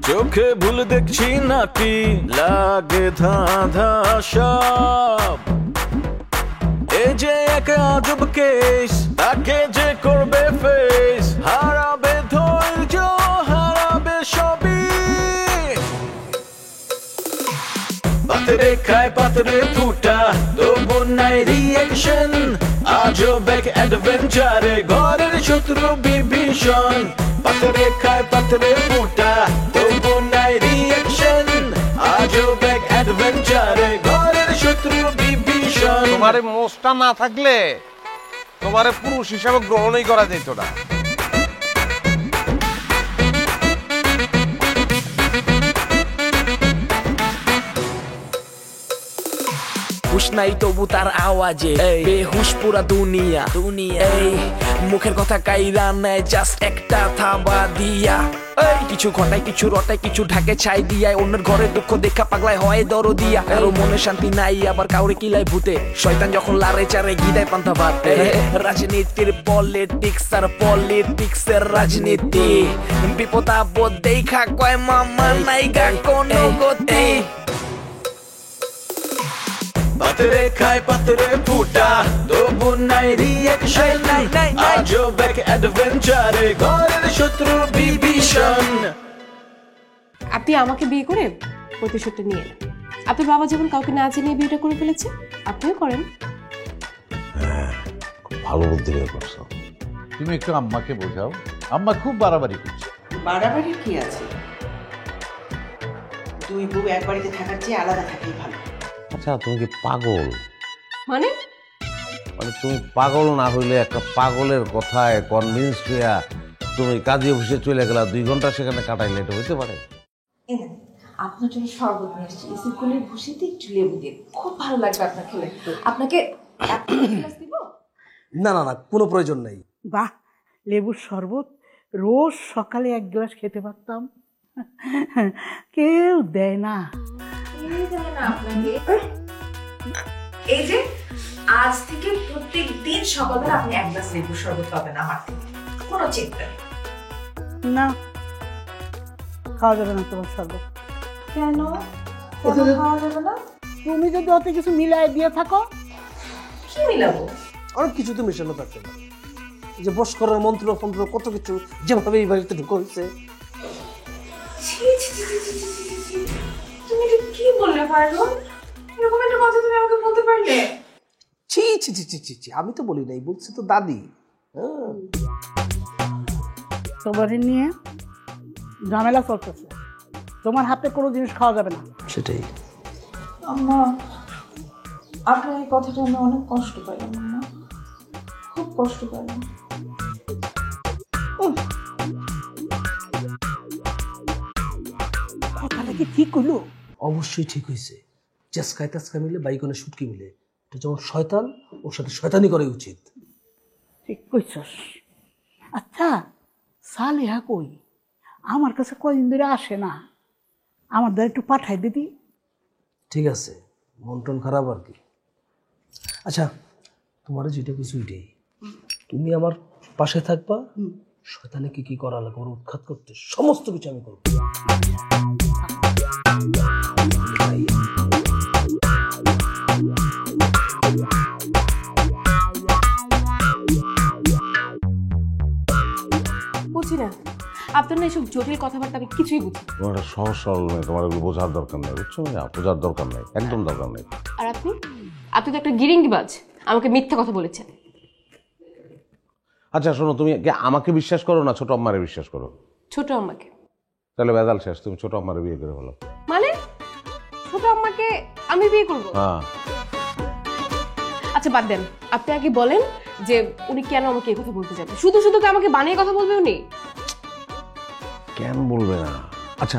চোখে ভুল দেখছি নাকি লাগে ধাঁধা সব এই যে এক আজব কেস তাকে যে করবে ফেস হারাবে ধৈর্য হারাবে সবই পাতরে খায় পাতরে ফুটা তবু নাই রিয়েকশন আজব এক অ্যাডভেঞ্চারে ঘরের শত্রু বিভীষণ পাতরে খায় পাতরে ফুটা তবু নাই রিয়েকশন আজব এক অ্যাডভেঞ্চারে ঘরের শত্রু বিভীষণ তোমারে মোষটা না থাকলে তোমারে পুরুষ হিসাবে গ্রহণই করা যেত না হুশ নাই তবু তার আওয়াজে বেহুশ পুরা দুনিয়া এই মুখের কথা কাইরা নেয় জাস্ট একটা থাবা দিয়া এই কিছু ঘটায় কিছু রটায় কিছু ঢাকে ছাই দিয়ায় অন্যের ঘরে দুঃখ দেখা পাগলায় হয় দরদিয়া কারো মনে শান্তি নাই আবার কাউরে কিলায় ভূতে শয়তান যখন লারে চারে গিদায় পান্তা ভাতে রাজনীতির পলিটিক্স আর পলিটিক্সের রাজনীতি বিপদ আপদ দেখা কয় মামা নাইগা কোনো গতি পাতরে খায় পাতরে ফুটা তবু নাই রিয়েকশন আজব এক অ্যাডভেঞ্চারে ঘরের শত্রু বিভীষণ আপনি আমাকে বিয়ে করে প্রতিশোধটা নিয়ে নেন আপনার বাবা যেমন কাউকে না জানিয়ে বিয়েটা করে ফেলেছে আপনিও করেন খুব ভালো বুদ্ধি বের করছো তুমি একটু আম্মাকে বোঝাও আম্মা খুব বাড়াবাড়ি করছে বাড়াবাড়ি কি আছে দুই বউ এক বাড়িতে থাকার চেয়ে আলাদা থাকাই ভালো আচ্ছা তুমি কি পাগল মানে তুমি পাগল না হইলে একটা পাগলের কথায় কনভিন্স হইয়া তুমি কাজী অফিসে চলে গেলা 2 ঘন্টা সেখানে কাটাইলে এটা হইতে পারে আপনার জন্য শরবত নিয়ে আসছি ইসিকুলের ভুষিতে একটু লেবু দিয়ে খুব ভালো লাগবে আপনার খেলে আপনাকে দিব না না না কোনো প্রয়োজন নেই বাহ লেবুর শরবত রোজ সকালে 1 গ্লাস খেতে পারতাম কেউ দেয় না এই যে আজ থেকে প্রত্যেক দিন সকালবেলা আপনি 1 গ্লাস লেবুর শরবত পাবেন আমার থেকে কোনো চিন্তা নেই না খাওয়া যাবে না তোমার শরবত কেন খাওয়া যাবে না তুমি যদি অত কিছু মিলাই দিয়ে থাকো কি মিলাবো অনেক কিছু তো মেশানো থাকতে পারে যে বস করার মন্ত্র ফন্ত্র কত কিছু যেভাবে এই বাড়িতে ঢুকে হয়েছে তুমি এটা কি বললে পারুন এরকম একটা কথা তুমি আমাকে বলতে পারলে ছি ছি ছি ছি ছি আমি তো বলি নাই বলছি তো দাদি তোমার নিয়ে ঝামেলা চলতেছে তোমার হাতে কোনো জিনিস খাওয়া যাবে না সেটাই আম্মা আপনার এই কথাটা আমি অনেক কষ্ট পাইলাম আম্মা খুব কষ্ট পাইলাম কথাটা কি ঠিক হইলো অবশ্যই ঠিক হয়েছে চেষ্কায় তেসকা মিলে বাইকনে শুটকি মিলে এটা যেমন শয়তান ওর সাথে শয়তানি করা উচিত ঠিক কইছস আচ্ছা সালেহা কই আমার কাছে কয়দিন ধরে আসে না আমার দ্বারা একটু পাঠাই দিদি ঠিক আছে মন টন খারাপ আর কি আচ্ছা তোমার যেটা কিছু এটাই তুমি আমার পাশে থাকবা শয়তানে কি কি করা লাগে ওর উৎখাত করতে সমস্ত কিছু আমি করবো বুঝি না আপনার না এসব জটিল কথাবার্তা আমি কিছুই বুঝি না। তোমার একটা সহজ সরল মেয়ে তোমার এগুলো বোঝার দরকার নেই বুঝছো না বোঝার দরকার নেই একদম দরকার নেই আর আপনি আপনি তো একটা গিরিঙ্গিবাজ আমাকে মিথ্যা কথা বলেছেন আচ্ছা শোনো তুমি কি আমাকে বিশ্বাস করো না ছোট আম্মারে বিশ্বাস করো ছোট আম্মাকে তাহলে বেদাল শেষ তুমি ছোট আম্মারে বিয়ে করে ফেলো মানে ছোট আম্মাকে আমি বিয়ে করব হ্যাঁ আচ্ছা বাদ দেন আপনি আগে বলেন যে উনি কেন আমাকে এই কথা বলতে যাবে শুধু শুধু কি আমাকে বানিয়ে কথা বলবে উনি কেন বলবে না আচ্ছা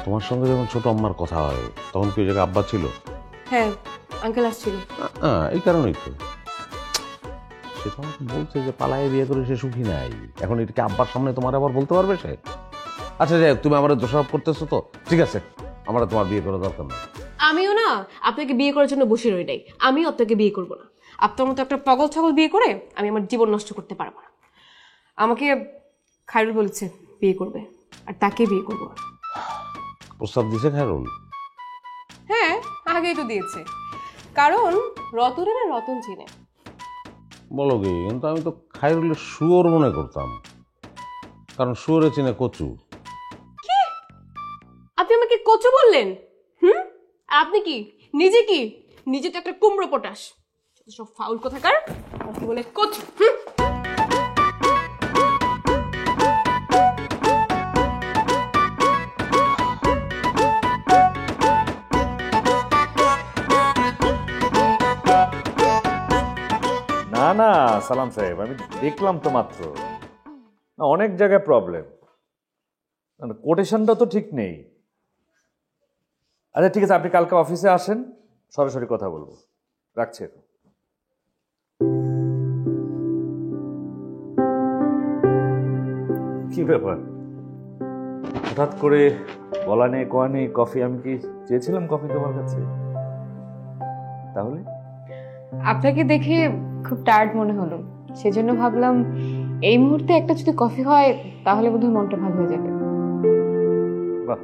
তোমার সঙ্গে যখন ছোট আম্মার কথা হয় তখন কি ওই জায়গায় আব্বা ছিল হ্যাঁ আঙ্কেল আসছিল এই কারণেই তো সে তো আমাকে বলছে যে পালায়ে বিয়ে করে সে সুখী নাই এখন এটাকে আব্বার সামনে তোমার আবার বলতে পারবে সে আচ্ছা যাই হোক, তুমি আমার দোষারোপ করতেছো তো ঠিক আছে আমার তোমার বিয়ে করা দরকার নেই আমিও না আপনাকে বিয়ে করার জন্য বসে রই নাই আমিও আপনাকে বিয়ে করব না আপনার মতো একটা পাগল ছাগল বিয়ে করে আমি আমার জীবন নষ্ট করতে পারবো না আমাকে খায়রুল বলেছে বিয়ে করবে আর তাকে বিয়ে করবো। প্রস্তাব দিছে খায়রুল? হ্যাঁ, আগেই তো দিয়েছে, কারণ রতনের রতন চিনে। বলো কি, কিন্তু আমি তো খায়রুলের শুয়োর মনে করতাম, কারণ শুয়োরে চিনে কচু। আপনি আমাকে কচু বললেন? আপনি কি নিজে তো একটা কুমড়ো পটাশ, সব ফাউল কোথাকার। আপনি বলে কচু। না না সালাম সাহেব, আমি দেখলাম তো মাত্র, না অনেক জায়গায় প্রবলেম, কোটেশনটা তো ঠিক নেই। আচ্ছা ঠিক আছে, আপনি কালকে অফিসে আসেন, সরাসরি কথা বলবো। রাখছি। কি ব্যাপার, হঠাৎ করে বলা নেই কোয়া নেই কফি? আমি কি চেয়েছিলাম কফি তোমার কাছে? তাহলে আপনাকে দেখে খুব টায়ার্ড মনে হলো, সেজন্য ভাবলাম এই মুহূর্তে একটা যদি কফি হয় তাহলে বোধহয় মনটা ভালো হয়ে যাবে। বাহ,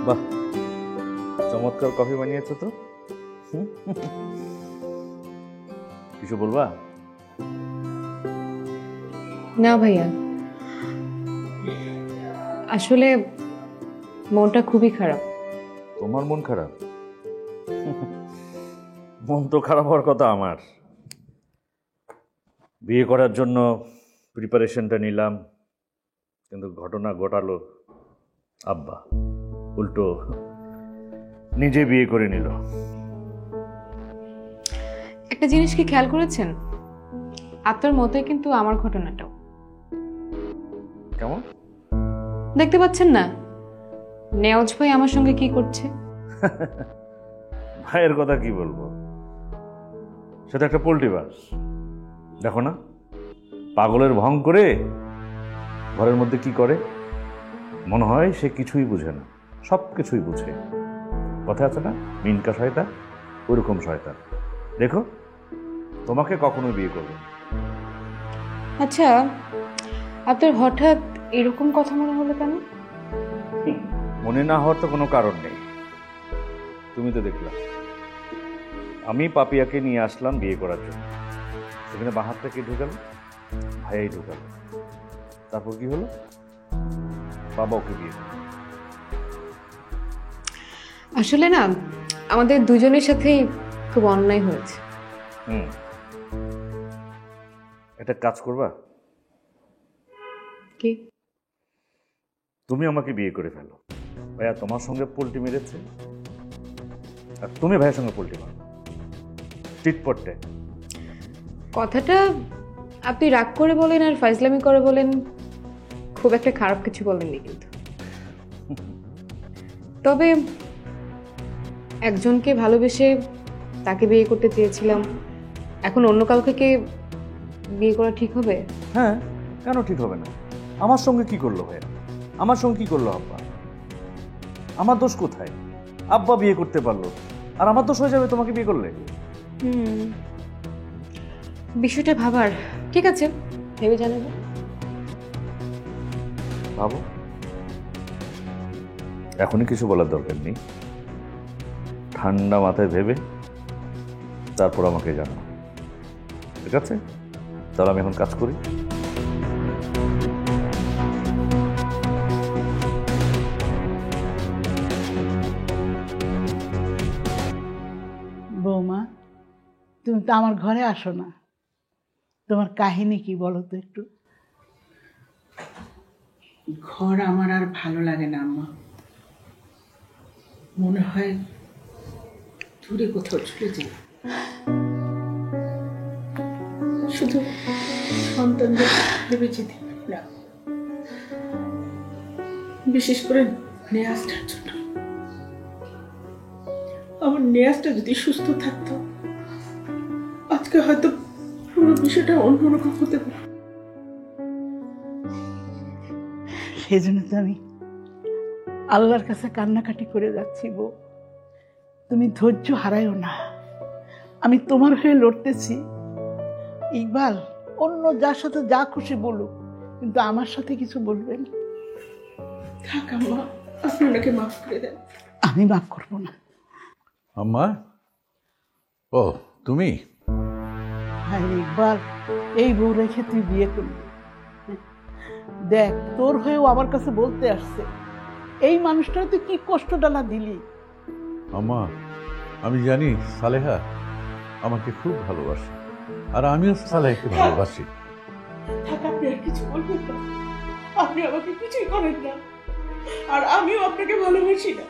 বাহ, চমৎকার কফি বানিয়েছো তো। কিছু বলবা? না ভাইয়া, আসলে মনটা খুবই খারাপ। তোমার মন খারাপ? মন তো খারাপ হওয়ার কথা আমার। বিয়ে করার জন্য প্রিপারেশনটা নিলাম, কিন্তু ঘটনা ঘটালো আব্বা উল্টো নিজে বিয়ে করে নিল। একটা জিনিস কি খেয়াল করেছেন? আপনার মতোই কিন্তু আমার ঘটনাটাও। কেমন? দেখতে পাচ্ছেন না নেওজ ভাই আমার সঙ্গে কি করছে? ভাইয়ের কথা কি বলবো, সেটা একটা পোল্ট্রি বাস। দেখো না, পাগলের ভং করে ঘরের মধ্যে কি করে, মনে হয় সে কিছুই বুঝে না, সব কিছুই বুঝে। কথা আছে না, মিনকা শয়তান, ওইরকম শয়তান। দেখো, তোমাকে কখনো বিয়ে করবে। আচ্ছা, আপনার হঠাৎ এরকম কথা মনে হলো কেন? মনে না হওয়ার তো কোনো কারণ নেই, তুমি তো দেখলাম। আমি পাপিয়াকে নিয়ে আসলাম বিয়ে করার জন্য, সেখানে বাহার থেকে ঢুকাল, ভাইয়াই ঢুকাল। তারপর কি হলো, বাবা ওকে বিয়ে করল। আসলে না, আমাদের দুজনের সাথেই খুব অন্যায় হয়েছে। একটা কাজ করবা? কি? তুমি আমাকে বিয়ে করে ফেলো, ভাইয়া তোমার সঙ্গে পোল্ট্রি মেরেছে, আর তুমি ভাইয়ের সঙ্গে পোল্ট্রি মারো, চিটপটে। কথাটা আপনি রাগ করে বলেন আর ফাইজলামি করে বলেন, খুব একটা খারাপ কিছু বলেননি কিন্তু। তবে একজনকে ভালোবেসে তাকে বিয়ে করতে চেয়েছিলাম, এখন অন্য কাউকে কে বিয়ে করা ঠিক হবে? হ্যাঁ, কেন ঠিক হবে না? আমার সঙ্গে কি করলো ভাইয়া, আমার সঙ্গে কি করলো আব্বা? আমার দোষ কোথায়? আব্বা বিয়ে করতে পারলো, আর আমার দোষ হয়ে যাবে তোমাকে বিয়ে করলে? বিষয়টা ভাবার। ঠিক আছে, ভেবে জানাবো। ভাবো, এখনই কিছু বলার দরকার নেই, ঠান্ডা মাথায় ভেবে তারপর আমাকে জানাও, ঠিক আছে? তাহলে আমি এখন কাজ করি। বৌমা, তুমি তো আমার ঘরে আসো না, তোমার কাহিনী কি বলো তো একটু। ঘর আমার আর ভালো লাগে না আম্মা, মনে হয় দূরে কোথাও চলে যাই। শুধু সন্তানদের ভেবে যেতে পারি না, বিশেষ করে নেয়াজটার জন্য। আমার নেয়াজটা যদি সুস্থ থাকতো, আজকে হয়তো পুরো বিষয়টা অন্যরকম হতে পারে। সেই জন্য তো আমি আল্লাহর কাছে কান্নাকাটি করে যাচ্ছি বউ, তুমি ধৈর্য হারাইও না, আমি তোমার হয়ে লড়তেছি। ইকবাল অন্য যার সাথে যা খুশি বলুক, কিন্তু আমার সাথে কিছু বলবেন। থাক আম্মা, আপনি ওনাকে মাফ করে দেন। আমি মাফ করবো না। আম্মা, ও তুমি? হ্যাঁ ইকবাল, এই বউ রেখে তুই বিয়ে করলি। দেখ, তোর হয়েও আমার কাছে বলতে আসছে, এই মানুষটা তুই কি কষ্টটা না দিলি। আম্মা, আমি জানি সালেহা আমাকে খুব ভালোবাসে, আর আমিও সালেহাকে ভালোবাসি। থাক, আপনি আর কিছু বলবেন না। আপনি আমাকে কিছুই করেন না, আর আমিও আপনাকে ভালোবাসি না।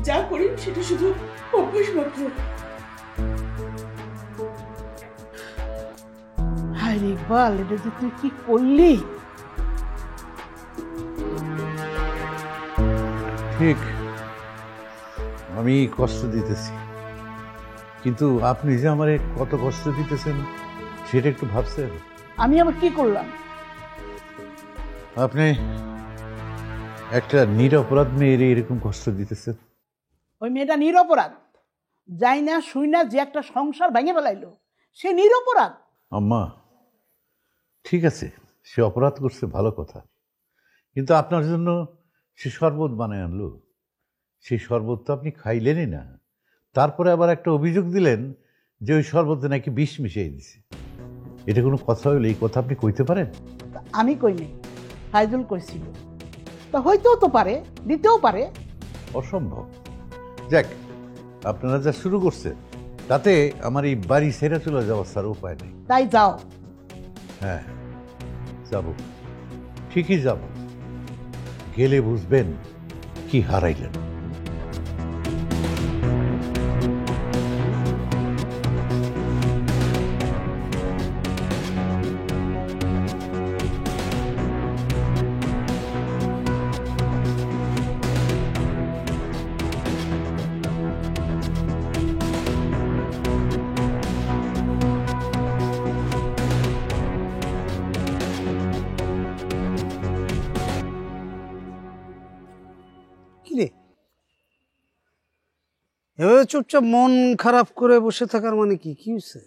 যা করি সেটা শুধু অভ্যাস মাত্র। হায় ইকবাল, এটা যে তুই কি করলি। ঠিক, আমি কষ্ট দিতেছি, কিন্তু আপনি যে আমারে কত কষ্ট দিতেছেন সেটা একটু ভাবছেন? আমি আবার কি করলাম? আপনি একটা নিরপরাধ মেয়ের এরকম কষ্ট দিতেছেন। ওই মেয়েটা নিরপরাধ, যাই না শুই না যে একটা সংসার ভেঙে ফেলাইলো, সে নিরপরাধ। আম্মা, ঠিক আছে, সে অপরাধ করছে, ভালো কথা, কিন্তু আপনার জন্য সে শরবত বানায় আনলো, সেই শরবত তো আপনি খাইলেনই না, তারপরে আবার একটা অভিযোগ দিলেন যে ওই শরবতে নাকি বিষ মিশিয়ে দিছে। এটা কোনো কথা হইলে এই কথা আপনি কইতে পারেন? আমি কই নাই, ফাইজুল কইছিল। তা হইতেও তো পারে, দিতেও পারে। অসম্ভব। যাক, আপনারা যা শুরু করছে তাতে আমার এই বাড়ি ছেড়ে চলে যাওয়ার ছাড়া উপায় নেই। তাই যাও। হ্যাঁ, যাব, ঠিকই যাব। গেলে বুঝবেন কি হারাইলেন। কিরে, এভাবে চুপচাপ মন খারাপ করে বসে থাকার মানে কি? কি হয়েছে?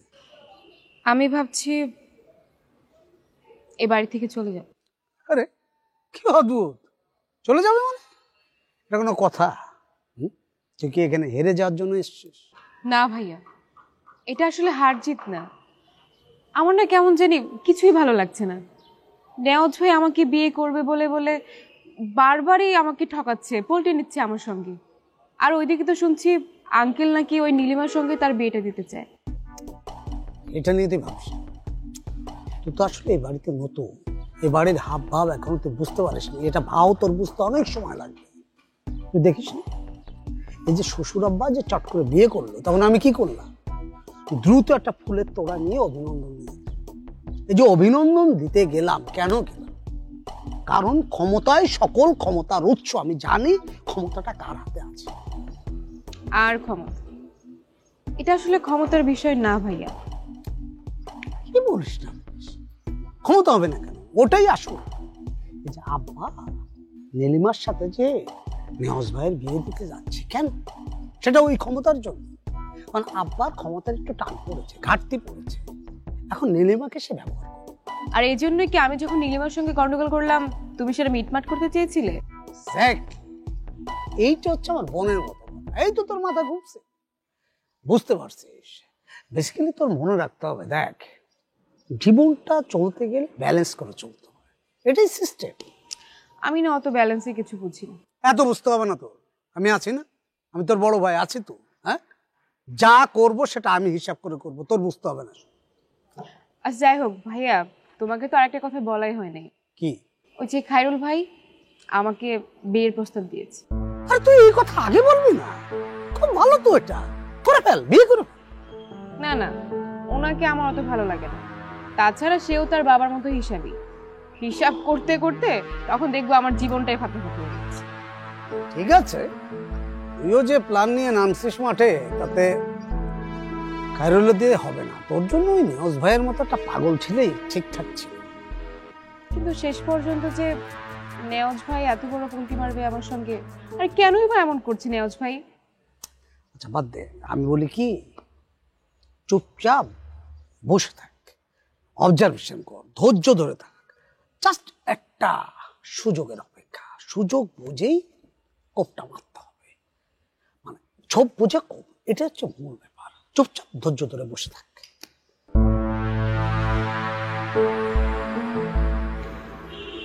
আমি ভাবছি এ বাড়ি থেকে চলে যাব। আরে কি অদ্ভুত, চলে যাবে মানে? এটা কোনো কথা? তুই কি এখানে হেরে যাওয়ার জন্য এসছিস? না ভাইয়া, এটা আসলে হার জিত না। আমার না কেমন জানি কিছুই ভালো লাগছে না। নেওয়াজ ভাই আমাকে বিয়ে করবে বলে বলে বারবারই আমাকে ঠকাচ্ছে, পল্টে নিচ্ছে আমার সঙ্গে। আর ওইদিকে তো শুনছি আঙ্কেল নাকি ওই নীলিমার সঙ্গে তার বিয়েটা দিতে চায়। এটা নিয়ে তুই ভাবছিস? তুই তো আসলে এই বাড়িতে নতুন, এই বাড়ির হাব ভাব এখনো তুই বুঝতে পারিস না। এটা ভাও তোর বুঝতে অনেক সময় লাগবে। তুই দেখিস না, এই যে শ্বশুর আব্বা যে চট করে বিয়ে করলো, তখন আমি কি করলাম? দ্রুত একটা ফুলের তোড়া নিয়ে অভিনন্দন দিই। এই যে অভিনন্দন দিতে গেলাম, কেন গেলাম? কারণ ক্ষমতায় সকল ক্ষমতার উৎস। আমি জানি ক্ষমতাটা কার হাতে আছে। আর ক্ষমতা, এটা আসলে ক্ষমতার বিষয় না ভাইয়া। কি বলিস না, ক্ষমতা হবে না কেন? ওটাই আসল। এই যে আব্বা নীলিমার সাথে যে নেওয়াজ ভাইয়ের বিয়ে দিতে যাচ্ছে, কেন? সেটা ওই ক্ষমতার জন্য। কারণ আব্বার ক্ষমতার একটু টান পড়েছে, ঘাটতি পড়েছে, এখন নীলিমাকে সে ব্যবহার করে। আর এই জন্যই কি আমি যখন নীলিমার সঙ্গে গন্ডগোল করলাম তুমি সেটা মিটমাট করতে চেয়েছিলে? এইটা হচ্ছে আমার বোনের মতো। এই তো তোর মাথা ঘুরছে, বুঝতে পারছিস? বেসিক্যালি তোর মনে রাখতে হবে, দেখ, জীবনটা চলতে গেলে ব্যালেন্স করে চলতে হবে, এটাই সিস্টেম। আমি না অত ব্যালেন্সে কিছু বুঝি না। এত বুঝতে হবে না তোর, আমি আছি না? আমি তোর বড় ভাই, আছি তো। হ্যাঁ, যা করব সেটা আমি হিসাব করে করব, তোর বুঝতে হবে না। আচ্ছা যাই হোক ভাইয়া, তোমাকে তো আরেকটা কথা বলাই হয় নাই। কি? ওই যে খায়রুল ভাই আমাকে বিয়ের প্রস্তাব দিয়েছে। আরে তুই এই কথা আগে বলবি না? খুব ভালো তো, এটা করে ফেল, বিয়ে করে। না না, ওনাকে আমার অত ভালো লাগে না। তাছাড়া সেও তার বাবার মতো হিসাবই। হিসাব করতে করতে তখন দেখবো আমার জীবনটাই ফাঁকা ফাঁকা হয়ে যাচ্ছে। ঠিক আছে, তুইও যে প্ল্যান নিয়ে নামছিস মাঠে, তাতে খায়রুল দিয়ে হবে না। তোর জন্য ওই নেওয়াজ ভাইয়ের মতো একটা পাগল ছিলেই ঠিকঠাক ছিল। কিন্তু শেষ পর্যন্ত যে নেওয়াজ ভাই এত বড় পুলকি মারবে আমার সঙ্গে, আর কেনই বা এমন করছে নেওয়াজ ভাই? আচ্ছা বাদ দে, আমি বলি কি, চুপচাপ বসে থাক, অবজারভেশন কর, ধৈর্য ধরে থাক, জাস্ট একটা সুযোগের অপেক্ষা। সুযোগ বুঝেই কোপটা মারতে হবে, মানে ছোপ বুঝে কোপ, এটা হচ্ছে মূল ব্যাপার। চুপচাপ ধৈর্য ধরে বসে থাক।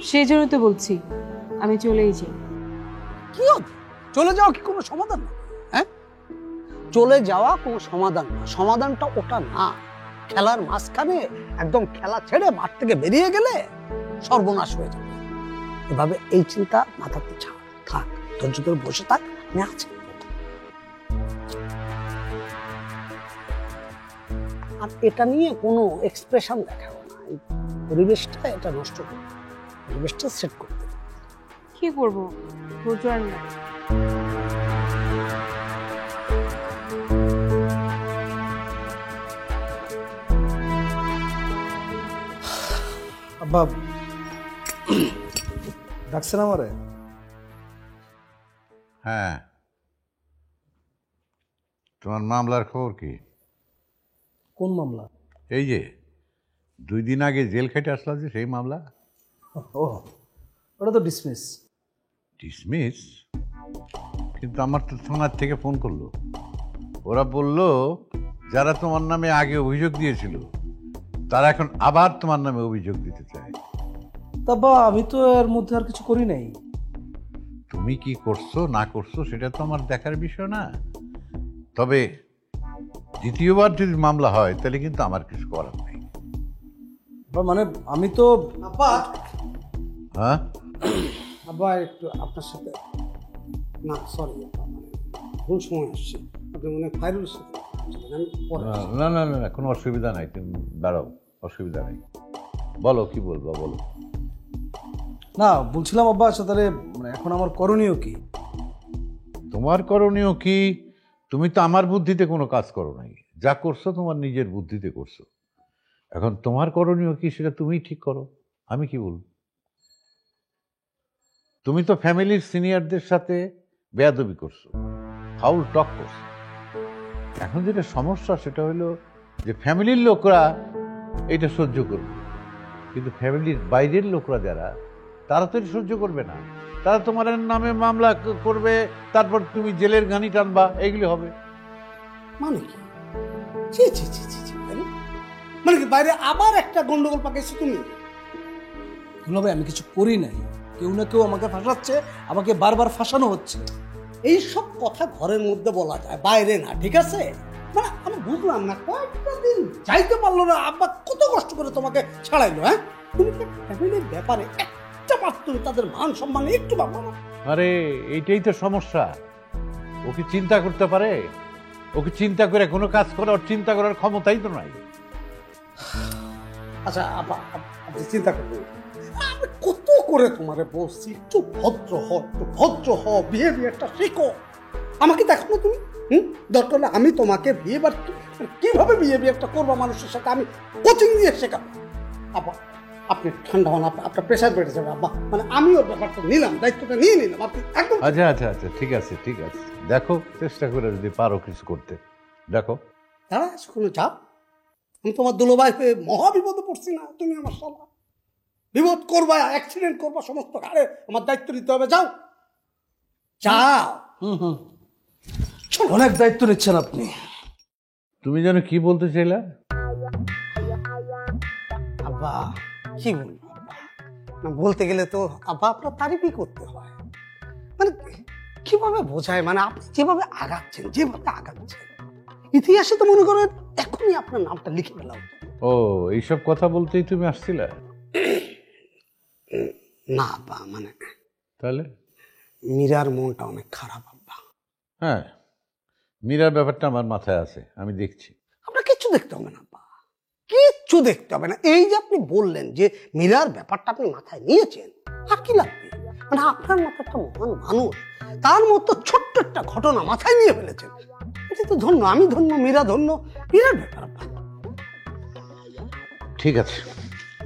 সেই জন্য তো বলছি আমি চলেই যাই। কি হবে? চলে যাওয়া কি কোনো সমাধান না? হ্যাঁ, চলে যাওয়া কোনো সমাধান না। সমাধানটা ওটা না। খেলার মাঝখানে একদম খেলা ছেড়ে মাঠ থেকে বেরিয়ে গেলে সর্বনাশ হয়ে যাবে। এভাবে এই চিন্তা মাথাতে ছাড়, থাক, ধৈর্য ধরে বসে থাক, আমি আছি। আর এটা নিয়ে কোনো এক্সপ্রেশন দেখাবো না। এই পরিবেশটা এটা নষ্ট করবে, পরিবেশটা সেট করতে। কি করবো, ধৈর্য আর না। আব্বা ডাকছেন আমারে? হ্যাঁ, তোমার মামলার খবর কি? কোন মামলা? এই যে 2 দিন আগে জেল খেটে আসলা যে, সেই মামলা। ও, ওটা তো ডিসমিস। ডিসমিস? কিন্তু আমার তো থানার থেকে ফোন করলো, ওরা বলল যারা তোমার নামে আগে অভিযোগ দিয়েছিল তারা এখন আবার তোমার নামে অভিযোগ দিতে চায়। তা বা আমি তো এর মধ্যে আর কিছু করি নাই। তুমি কি করছো না করছো সেটা তো আমার দেখার বিষয় না, তবে দ্বিতীয়বার যদি মামলা হয় তাহলে কিন্তু আমার কিছু করার নেই। মানে আমি তো আব্বা, হ্যাঁ আব্বা একটু আপনার সাথে, না সরি, ভুল সময় আসছে, আপনি মনে হয় ফাইরুলের সাথে। না না না, কোনো অসুবিধা নাই, তুমি দাঁড়াও, অসুবিধা নেই, বলো কি বলবো বলো। না বলছিলাম আব্বা, আচ্ছা তাহলে মানে এখন আমার করণীয় কি? তোমার করণীয় কি? তুমি তো আমার বুদ্ধিতে কোনো কাজ করো নাই, যা করছো তোমার নিজের বুদ্ধিতে করছো। এখন তোমার করণীয় কি সেটা তুমি ঠিক করো, আমি কি বলবো। তুমি তো ফ্যামিলির সিনিয়রদের সাথে বেয়াদবি করছো, ফাউল টক করছো। এখন যেটা সমস্যা সেটা হলো যে ফ্যামিলির লোকরা এটা সহ্য করবে, কিন্তু ফ্যামিলির বাইরের লোকরা যারা, তারা তো সহ্য করবে না। তারা তোমার নামে মামলা করবে, তারপর তুমি জেলের গানি টানবা, এগুলি হবে। মানে কি? ছি ছি ছি ছি ছি, মানে কি বাইরে আবার একটা গন্ডগোল পাকাইছো তুমি? ভাই আমি কিছু করি নাই, কেউ না কেউ আমাকে ফাঁসাচ্ছে, আমাকে বারবার ফাঁসানো হচ্ছে। এইসব কথা ঘরের মধ্যে বলা যায়, বাইরে না, ঠিক আছে? মানে আমি বুঝলাম না, কয়েকটা দিন যাইতে পারলো না, আব্বা কত কষ্ট করে তোমাকে ছাড়াইলো। হ্যাঁ, তুমি কি ফ্যামিলির ব্যাপারে একটা মাত্র তাদের মান সম্মান একটু ভাবো না? আরে এইটাই তো সমস্যা। ও কি চিন্তা করতে পারে? ওকে চিন্তা করে কোনো কাজ করার, চিন্তা করার ক্ষমতাই তো নাই। আচ্ছা আব্বা, আপনি চিন্তা করবেন, আমি কত করে তোমারে বলছি একটু ভদ্র হও, একটু ভদ্র হও, বিহেভিয়ারটা শিখো। আমাকে দেখো না তুমি, দরকার হলে আমি তোমাকে বিহেভিয়ার কিভাবে বিহেভিয়ারটা করবো মানুষের সাথে আমি কোচিং দিয়ে শেখাবো। আব্বা আপনি ঠান্ডা হন, আপনার প্রেশার বেড়ে যাবে আব্বা, মানে আমিও ব্যাপারটা নিলাম, দায়িত্বটা নিয়ে নিলাম, আপনি একদম। আচ্ছা আচ্ছা আচ্ছা, ঠিক আছে ঠিক আছে, দেখো চেষ্টা করে যদি পারো কিছু করতে, দেখো। দাঁড়া, কোনো চাপ, আমি তোমার দুলোভাই হয়ে মহা বিপদে পড়ছি না? তুমি আমার সালা বিপদ করবা, অ্যাক্সিডেন্ট করবা, সমস্ত ঘাড়ে আমার দায়িত্ব নিতে হবে। যাও যাও। অনেক দায়িত্ব নিচ্ছেন আপনি। তুমি যেন কি বলতে চাইলা? আব্বা কি বলবো, না বলতে গেলে তো আব্বা আপনার তারিফই করতে হয়। মানে কিভাবে বোঝায়, মানে আপনি যেভাবে আগাচ্ছেন, যেভাবে আগাচ্ছেন, ইতিহাসে তো মনে করেন এখনই আপনার নামটা লিখে ফেলা হতো। ও, এইসব কথা বলতেই তুমি আসছিলে? না আব্বা, মানে তাহলে মীরার মনটা অনেক খারাপ আব্বা। হ্যাঁ, মীরার ব্যাপারটা আমার মাথায় আছে, আমি দেখছি। আপনার কিচ্ছু দেখতে হবে না আব্বা, কিচ্ছু দেখতে হবে না। এই যে আপনি বললেন যে মীরার ব্যাপারটা আপনি মাথায় নিয়েছেন, আর কি লাগবে? মানে আপনার মতো একটা মহান মানুষ, তার মতো ছোট্ট একটা ঘটনা মাথায় নিয়ে ফেলেছেন, এটা তো ধন্য। আমি ধন্য, মীরা ধন্য, মীরার ব্যাপার আব্বা। ঠিক আছে,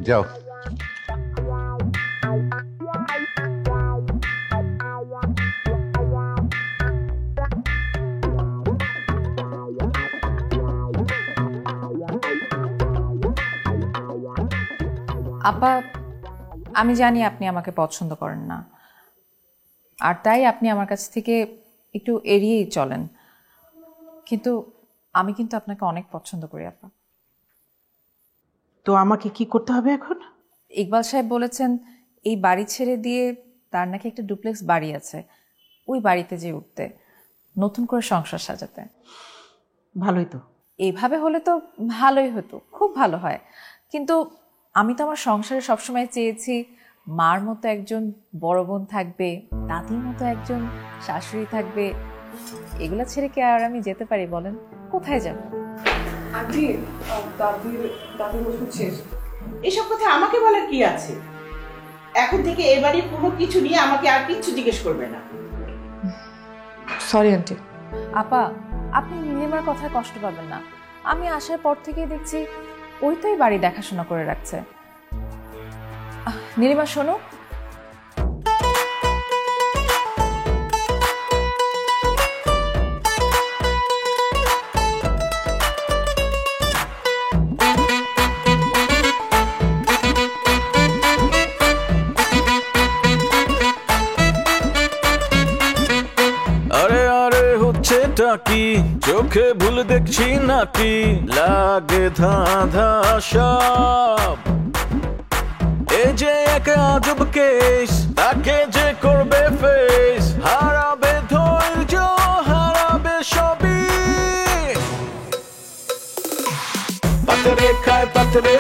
যাও। আপা, আমি জানি আপনি আমাকে পছন্দ করেন না, আর তাই আপনি আমার কাছ থেকে একটু এড়িয়েই চলেন, কিন্তু আমি কিন্তু আপনাকে অনেক পছন্দ করি আপা। তো আমাকে কি করতে হবে এখন? ইকবাল সাহেব বলেছেন এই বাড়ি ছেড়ে দিয়ে তার নাকি একটা ডুপ্লেক্স বাড়ি আছে, ওই বাড়িতে যে উঠতে, নতুন করে সংসার সাজাতে। ভালোই তো। এইভাবে হলে তো ভালোই হতো, খুব ভালো হয়, কিন্তু আমি তো আমার সংসারে সবসময় চেয়েছি মার মতো একজন বড় বোন থাকবে, দাদির মতো একজন শাশুড়ি থাকবে। এগুলো ছেড়ে কি আর আমি যেতে পারি বলেন? কোথায় যাব? আন্টি, দাদির ওষুধ শেষ। এসব কথা আমাকে বলার কি আছে? এখন থেকে এবারে কোনো কিছু নিয়ে আমাকে আর কিচ্ছু জিজ্ঞেস করবে না। Sorry aunty. আপা, আপনি নীলিমার কথায় কষ্ট পাবেন না, আমি আসার পর থেকেই দেখছি ওই তো এই বাড়ি দেখাশোনা করে রাখছে। নীলিমা শোনো, আরে আরে হচ্ছেটা কি, চোখে ভুল দেখছি নাকি, লাগে ধাঁধা সব। এই যে এক আজব কেস, তাকে যে করবে ফেস, হারাবে ধৈর্য, হারাবে সবই। পাতরে খায় পাতরে